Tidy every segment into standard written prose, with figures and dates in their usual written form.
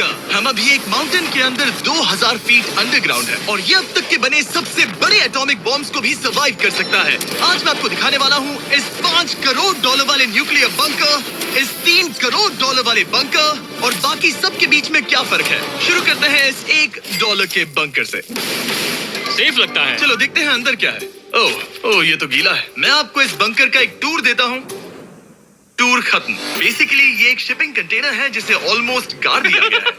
Bunker. हम अभी एक माउंटेन के अंदर 2000 फीट अंडरग्राउंड है और ये अब तक के बने सबसे बड़े एटॉमिक बॉम्ब्स को भी सर्वाइव कर सकता है। आज मैं आपको दिखाने वाला हूँ इस $5 करोड़ वाले न्यूक्लियर बंकर, इस $3 करोड़ वाले बंकर और बाकी सब के बीच में क्या फर्क है। शुरू करते हैं इस $1 के बंकर से। सेफ लगता है। चलो देखते हैं अंदर क्या है। ओह ये तो गीला है। मैं आपको इस बंकर का एक टूर देता हूँ। टूर खत्म। बेसिकली ये एक शिपिंग कंटेनर है जिसे ऑलमोस्ट गाड़ दिया गया है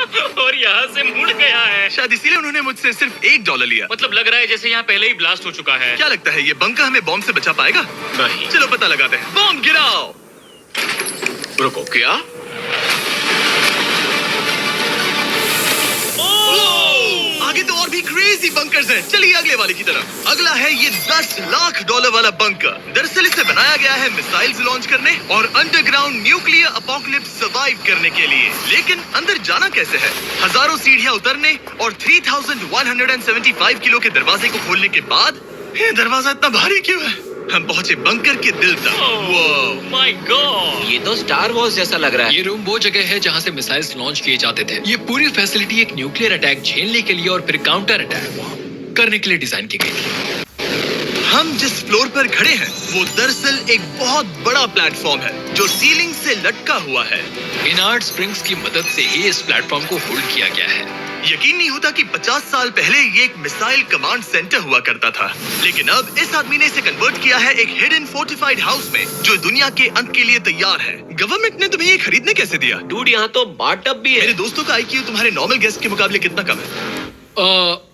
और यहाँ से मुड़ गया है। शायद इसीलिए उन्होंने मुझसे सिर्फ $1 लिया। मतलब लग रहा है जैसे यहाँ पहले ही ब्लास्ट हो चुका है। क्या लगता है ये बंकर हमें बॉम्ब से बचा पाएगा? नहीं। चलो पता लगाते हैं। बॉम्ब गिराओ। रुको, क्या? आगे तो और भी क्रेजी बंकर्स हैं। चलिए अगले वाले की तरफ। अगला है ये $10 लाख वाला बंकर। दरअसल इसे बनाया गया है मिसाइल्स लॉन्च करने और अंडरग्राउंड न्यूक्लियर अपोकलिप्स सर्वाइव करने के लिए। लेकिन अंदर जाना कैसे है? हजारों सीढ़ियां उतरने और 3175 किलो के दरवाजे को खोलने के बाद ये दरवाजा इतना भारी क्यों है? हम पहुंचे बंकर के दिल तक। ओह माय गॉड, ये तो स्टार वॉर्स जैसा लग रहा है। ये रूम वो जगह है जहाँ से मिसाइल्स लॉन्च किए जाते थे। ये पूरी फैसिलिटी एक न्यूक्लियर अटैक झेलने के लिए और फिर काउंटर अटैक करने के लिए डिजाइन की गई थी। हम जिस फ्लोर पर खड़े हैं वो दरअसल एक बहुत बड़ा प्लेटफॉर्म है जो सीलिंग से लटका हुआ है। इनार्ड स्प्रिंग्स की मदद से ही इस प्लेटफॉर्म को होल्ड किया गया है। यकीन नहीं होता कि 50 साल पहले ये एक मिसाइल कमांड सेंटर हुआ करता था, लेकिन अब इस आदमी ने इसे कन्वर्ट किया है एक हिडन फोर्टिफाइड हाउस में जो दुनिया के अंत के लिए तैयार है। गवर्नमेंट ने तुम्हें ये खरीदने कैसे दिया? डूड, यहाँ तो बाथटब भी है। मेरे दोस्तों का IQ तुम्हारे नॉर्मल गेस्ट के मुकाबले कितना कम है?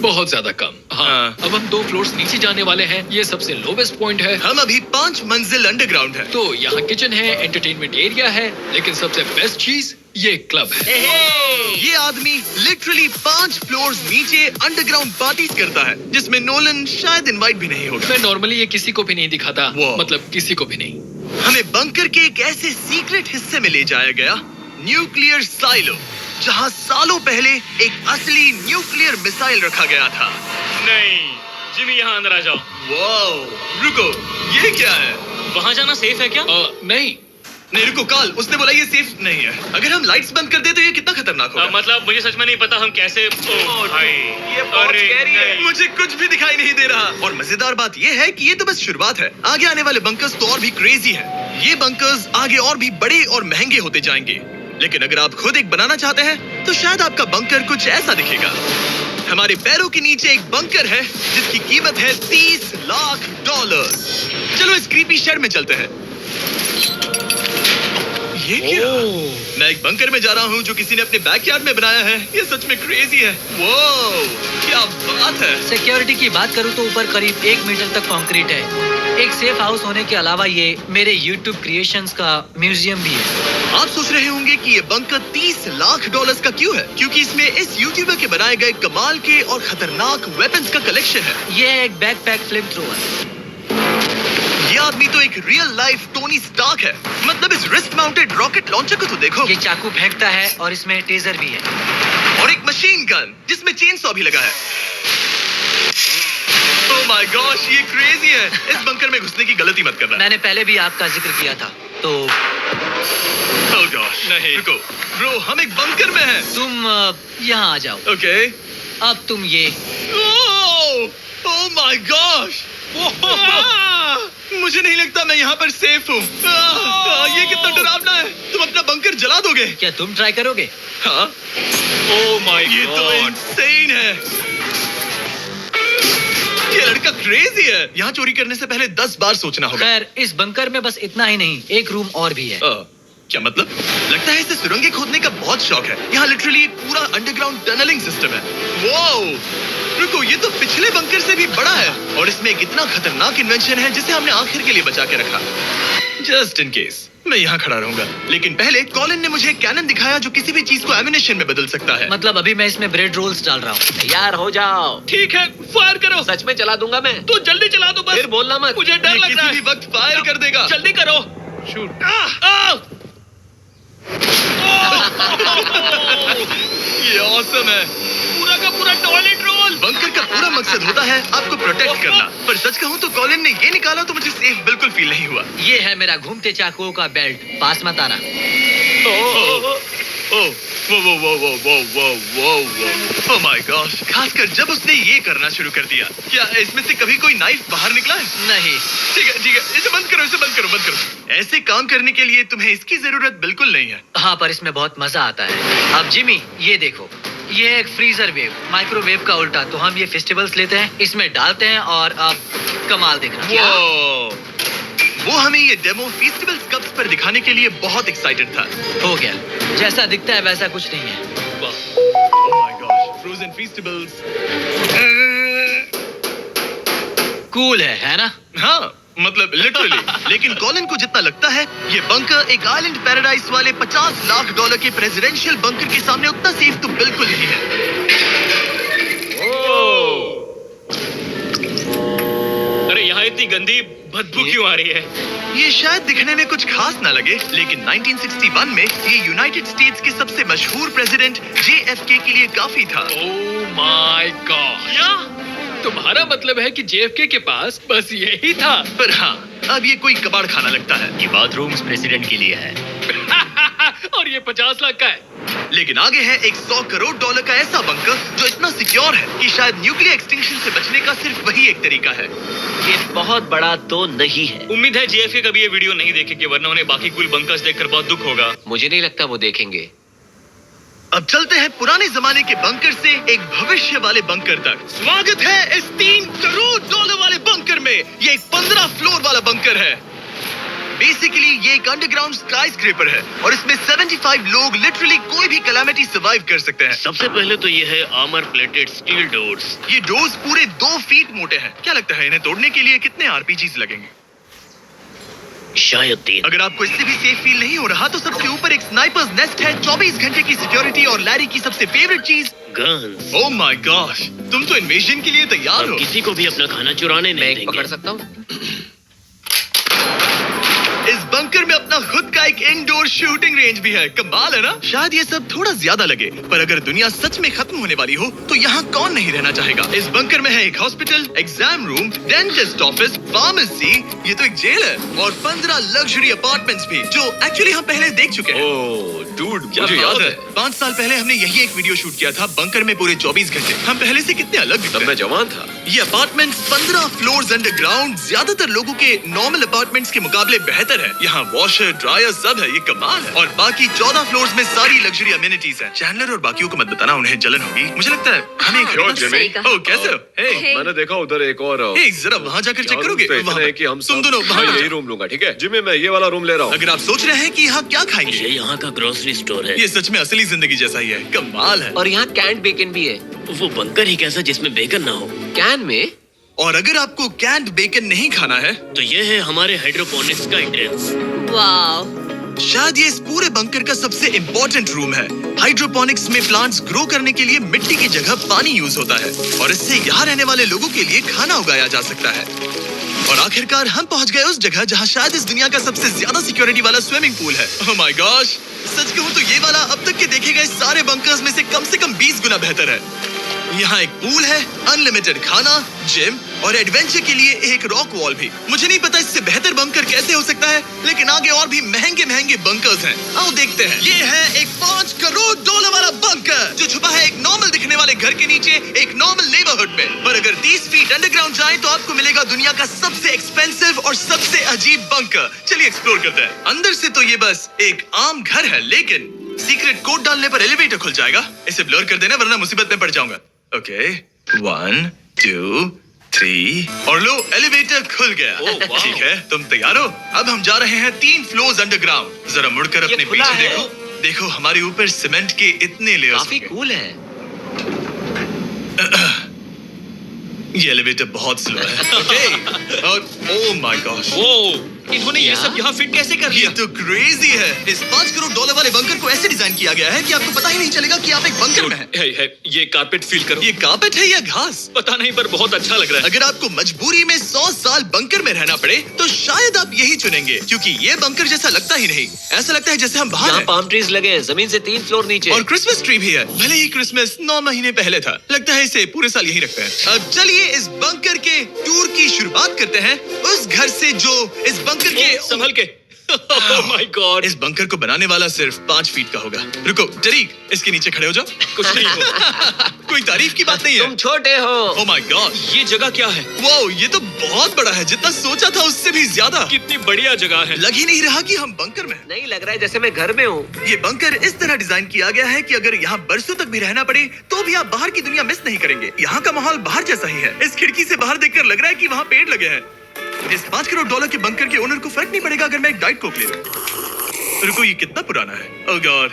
बहुत ज्यादा कम। हाँ, अब हम 2 फ्लोर्स नीचे जाने वाले हैं। ये सबसे लोवेस्ट पॉइंट है। हम अभी 5 मंजिल अंडरग्राउंड है। तो यहाँ किचन है, एंटरटेनमेंट एरिया है, लेकिन सबसे बेस्ट चीज ये क्लब है। ये आदमी लिटरली 5 फ्लोर्स नीचे अंडरग्राउंड पार्टीज करता है जिसमें नोलन शायद इनवाइट भी नहीं होगा। मैं नॉर्मली ये किसी को भी नहीं दिखाता, मतलब किसी को भी नहीं। हमें बंकर के एक ऐसे सीक्रेट हिस्से में ले जाया गया, न्यूक्लियर साइलो, जहां सालों पहले एक असली न्यूक्लियर मिसाइल रखा गया था। नहीं जिमी, यहाँ अंदर आ जाओ। वाओ, रुको, ये क्या है? वहाँ जाना सेफ है क्या? नहीं रुको काल, उसने बोला ये सेफ नहीं है। अगर हम लाइट्स बंद कर दे तो ये कितना खतरनाक होगा? मतलब मुझे सच में नहीं पता हम कैसे। भाई ये बहुत स्कैरी है। मुझे कुछ भी दिखाई नहीं दे रहा। और मजेदार बात ये है कि ये तो बस शुरुआत है। आगे आने वाले बंकर्स तो और भी क्रेजी हैं। ये बंकर्स आगे और भी बड़े और महंगे होते जाएंगे। लेकिन अगर आप खुद एक बनाना चाहते हैं तो शायद आपका बंकर कुछ ऐसा दिखेगा। हमारे पैरों के नीचे एक बंकर है जिसकी कीमत है $30 लाख। चलो इस क्रीपी शेड में चलते हैं। ये क्या? मैं एक बंकर में जा रहा हूँ जो किसी ने अपने बैकयार्ड में बनाया है। ये सच में क्रेजी है। वो क्या बात है। सिक्योरिटी की बात करूँ तो ऊपर करीब 1 मीटर तक कंक्रीट है। एक सेफ हाउस होने के अलावा ये मेरे YouTube क्रिएशंस का म्यूजियम भी है। आप सोच रहे होंगे कि ये बंकर $30 लाख का क्यों है? क्योंकि इसमें इस यूट्यूबर के बनाए गए कमाल के और खतरनाक वेपन्स का कलेक्शन है। ये है एक बैकपैक फ्लेम थ्रोवर। ये आदमी तो एक रियल लाइफ टोनी स्टार्क है। मतलब इस रिस्ट माउंटेड रॉकेट लॉन्चर को तो देखो। ये चाकू फेंकता है और इसमें टेजर भी है और एक मशीन गन जिसमें चेन सॉ भी लगा है। ओह माय गॉश, ये क्रेजी है। इस बंकर में घुसने की गलती मत करना। मैंने पहले भी आपका जिक्र किया था तो। ओह गॉश, नहीं रुको ब्रो, हम एक बंकर में हैं। तुम यहाँ आ जाओ। ओके। अब तुम ये। ओह माय गॉश, मुझे नहीं लगता मैं यहाँ पर सेफ हूँ। ये कितना डरावना है। तुम अपना बंकर जला दोगे? क्या तुम ट्राई करोगे? हाँ। ओह माय ये तो गॉड, इंसेन है। ये लड़का क्रेजी है। यहाँ चोरी करने से पहले 10 बार सोचना होगा। खैर, इस बंकर में बस इतना ही नहीं, एक रूम और भी है। क्या मतलब? लगता है इसे सुरंगें खोदने का बहुत शौक है। यहाँ लिटरली एक पूरा अंडरग्राउंड टनलिंग सिस्टम है। वाओ, रुको, ये तो पिछले बंकर से भी बड़ा है और इसमें एक इतना खतरनाक इन्वेंशन है जिसे हमने आखिर के लिए बचा के रखा। जस्ट इन केस मैं यहाँ खड़ा रहूंगा। लेकिन पहले कॉलिन ने मुझे एक कैनन दिखाया जो किसी भी चीज को एमिनेशन में बदल सकता है। मतलब अभी मैं इसमें ब्रेड रोल्स डाल रहा हूँ। तैयार हो जाओ। ठीक है, फायर करो। सच में चला दूंगा मैं। तो जल्दी चला दो बस। फिर बोलना मत। मुझे डर लग रहा है। किसी भी वक्त फायर कर देगा। जल्दी करो। शूट। ये ऑसम है। पूरा का पूरा टॉयलेट रोल। बंकर का पूरा मकसद होता है आपको प्रोटेक्ट करना। पर सच कहूँ तो कॉलिन ने ये निकाला तो मुझे सेफ बिल्कुल फील नहीं हुआ। ये है मेरा घूमते चाकुओं का बेल्ट। पास मत आना। ओह माय गॉश, खासकर जब उसने ये करना शुरू कर दिया। क्या इसमें से कभी कोई नाइफ बाहर निकला है? नहीं। ठीक है, इसे बंद करो, बंद करो। ऐसे काम करने के लिए तुम्हें इसकी जरूरत बिल्कुल नहीं है। हाँ, पर इसमें बहुत मजा आता है। अब जिमी, ये देखो, ये है एक फ्रीजर वेव, माइक्रोवेव का उल्टा। तो हम ये फेस्टिवल्स लेते हैं, इसमें डालते हैं और अब कमाल देखना। वो हमें ये डेमो फेस्टिवल्स कप्स पर दिखाने के लिए बहुत एक्साइटेड था। हो गया, जैसा दिखता है वैसा कुछ नहीं है। Oh my gosh, frozen festivals. Cool है ना? हाँ, मतलब लिटरली। लेकिन कॉलिन को जितना लगता है, ये बंकर एक आइलैंड पैराडाइज वाले $50 लाख के प्रेसिडेंशियल बंकर के सामने उतना सेफ तो बिल्कुल नहीं है। अरे यहाँ इतनी गंदी बदबू क्यों आ रही है? ये शायद दिखने में कुछ खास ना लगे, लेकिन 1961 में ये यूनाइटेड स्टेट्स के सबसे मशहूर प्रेसिडेंट JFK के लिए काफी था। ओह माय गॉड, तुम्हारा मतलब है कि JFK के पास बस यही था? पर हाँ, अब ये कोई कबाड़ खाना लगता है। ये बाथरूम्स प्रेसिडेंट के लिए है। और ये 50 लाख का है। लेकिन आगे है एक $100 करोड़ का ऐसा बंकर जो इतना सिक्योर है कि शायद न्यूक्लियर एक्सटिंक्शन से बचने का सिर्फ वही एक तरीका है। ये बहुत बड़ा तो नहीं है। उम्मीद है JFK कभी ये वीडियो नहीं देखेंगे, वरना उन्हें बाकी कूल बंकर्स देखकर बहुत दुख होगा। मुझे नहीं लगता वो देखेंगे। अब चलते हैं पुराने जमाने के बंकर से एक भविष्य वाले बंकर तक। स्वागत है इस $3 करोड़ वाले बंकर में। ये एक 15 फ्लोर वाला बंकर है। बेसिकली ये एक अंडरग्राउंड स्काईस्क्रेपर है और इसमें 75 लोग लिटरली कोई भी कैलामिटी सर्वाइव कर सकते हैं। सबसे पहले तो ये है आर्मर प्लेटेड स्टील डोर्स। ये डोर्स पूरे 2 फीट मोटे हैं। क्या लगता है इन्हें तोड़ने के लिए कितने RPGs लगेंगे? शायद 3। अगर आपको इससे भी सेफ फील नहीं हो रहा तो सबसे ऊपर एक स्नाइपर्स नेस्ट है, 24 घंटे की सिक्योरिटी और लैरी की सबसे फेवरेट चीज गन्स। ओह माय गॉश, तुम तो इन्वेजन के लिए तैयार हम हो। किसी को भी अपना खाना चुराने मैं नहीं एक देंगे। पकड़ सकता हूँ? इस बंकर में अपना खुद का एक इंडोर शूटिंग रेंज भी है। कमाल है ना? शायद ये सब थोड़ा ज्यादा लगे, पर अगर दुनिया सच में खत्म होने वाली हो तो यहाँ कौन नहीं रहना चाहेगा। इस बंकर में है एक hospital, exam room, dentist office, pharmacy, ये तो एक जेल है, और 15 लग्जरी अपार्टमेंट्स भी, जो एक्चुअली हम पहले देख चुके हैं। ओह डूड, मुझे याद है 5 साल पहले हमने यही एक वीडियो शूट किया था, बंकर में पूरे 24 घंटे। हम पहले से कितने अलग दिखते हैं। मैं जवान था। ये अपार्टमेंट 15 फ्लोर्स अंडरग्राउंड ज्यादातर लोगों के नॉर्मल अपार्टमेंट्स के मुकाबले बेहतर है। यहाँ वॉशर, ड्रायर सब है, ये कमाल है। और बाकी 14 फ्लोर्स में सारी लग्जरी अमेनिटीज हैं। चैंडलर और बाकियों को मत बताना, उन्हें जलन होगी। मुझे लगता है हमें एक सही कहा। ओह, कैसे हो? हे, मैंने देखा उधर एक और हे, जरा वहाँ जाकर चेक करोगे? वहाँ है कि हम तुम दोनों मैं वहाँ यही जाओ। रूम लूंगा, ठीक है? जिम्मे मैं ये वाला रूम ले रहा हूँ। अगर आप सोच रहे हैं कि यहाँ क्या ये खाएंगे, यहाँ का ग्रोसरी स्टोर है। ये सच में असली जिंदगी जैसा ही है। कमाल है। और यहाँ कैंड बेकन भी है। वो बंकर ही कैसा जिसमें बेकन ना हो। कैन में? और अगर आपको कैंड बेकन नहीं खाना है, तो ये है हमारे हाइड्रोपोनिक्स का एंट्रेंस। वाव, शायद ये इस पूरे बंकर का सबसे इम्पोर्टेंट रूम है। हाइड्रोपोनिक्स में प्लांट्स ग्रो करने के लिए मिट्टी की जगह पानी यूज होता है और इससे यहाँ रहने वाले लोगों के लिए खाना उगाया जा सकता है। और आखिरकार हम पहुंच गए उस जगह जहाँ शायद इस दुनिया का सबसे ज्यादा सिक्योरिटी वाला स्विमिंग पूल है। ओह माय गॉश, सच कहूँ तो ये वाला अब तक के देखे गए सारे बंकर्स में से कम 20 गुना बेहतर है। यहाँ एक पूल है, अनलिमिटेड खाना, जिम और एडवेंचर के लिए एक रॉक वॉल भी। मुझे नहीं पता इससे बेहतर बंकर कैसे हो सकता है, लेकिन आगे और भी महंगे बंकर्स हैं। आओ देखते हैं। ये है एक $5 करोड़ वाला बंकर जो छुपा है एक नॉर्मल दिखने वाले घर के नीचे एक नॉर्मल नेबरहुड में। पर अगर 30 फीट अंडरग्राउंड जाएं तो आपको मिलेगा दुनिया का सबसे एक्सपेंसिव और सबसे अजीब बंकर। चलिए एक्सप्लोर करते हैं। अंदर से तो ये बस एक आम घर है, लेकिन सीक्रेट कोड डालने पर एलिवेटर खुल जाएगा। इसे ब्लर कर देना वरना मुसीबत में पड़ जाऊंगा। ओके, 1 2 3 और लो, एलिवेटर खुल गया। ठीक है, तुम तैयार हो? अब हम जा रहे हैं 3 फ्लोर्स अंडरग्राउंड। जरा मुड़कर अपने खुला पीछे है। देखो। देखो हमारे ऊपर सीमेंट के इतने लेयर्स। काफी कूल है। ये एलिवेटर बहुत स्लो है। ओके, और ओह माय गॉश, इन्होंने ये सब यहाँ फिट कैसे कर ये लिया? तो क्रेजी है। इस $5 करोड़ वाले बंकर को ऐसे डिजाइन किया गया है कि आपको पता ही नहीं चलेगा कि आप एक बंकर में हैं। है, ये कारपेट फील करो। ये कार्पेट है या घास? पता नहीं, पर बहुत अच्छा लग रहा है। अगर आपको मजबूरी में 100 साल बंकर में रहना पड़े तो शायद आप यही चुनेंगे, क्योंकि ये बंकर जैसा लगता ही नहीं। ऐसा लगता है जैसे हम बाहर यहाँ हैं। पाम ट्रीज लगे हैं, जमीन से 3 फ्लोर नीचे। और क्रिसमस ट्री भी है। भले ही क्रिसमस 9 महीने पहले था, लगता है इसे पूरे साल यही रखते हैं। अब चलिए इस बंकर के टूर की शुरुआत करते हैं उस घर से जो इस बंकर के संभल के। Oh my God. इस बंकर को बनाने वाला सिर्फ 5 फीट का होगा। रुको टरीक, इसके नीचे खड़े हो जाओ। कुछ नहीं हो। कोई तारीफ की बात नहीं है। तुम छोटे हो। ओह माय गॉड, ये जगह क्या है? वाओ, ये तो बहुत बड़ा है, जितना सोचा था उससे भी ज्यादा। कितनी बढ़िया जगह है। लग ही नहीं रहा कि हम बंकर में हैं। नहीं लग रहा है जैसे मैं घर में हूँ। ये बंकर इस तरह डिजाइन किया गया है कि अगर यहाँ बरसों तक भी रहना पड़े तो भी आप बाहर की दुनिया मिस नहीं करेंगे। यहाँ का माहौल बाहर जैसा ही है। इस खिड़की से बाहर देखकर लग रहा है कि वहाँ पेड़ लगे हैं। इस $5 करोड़ के बंकर के ओनर को फर्क नहीं पड़ेगा अगर मैं एक डाइट कोक ले लूं। रुको, ये कितना पुराना है। ओह गॉड।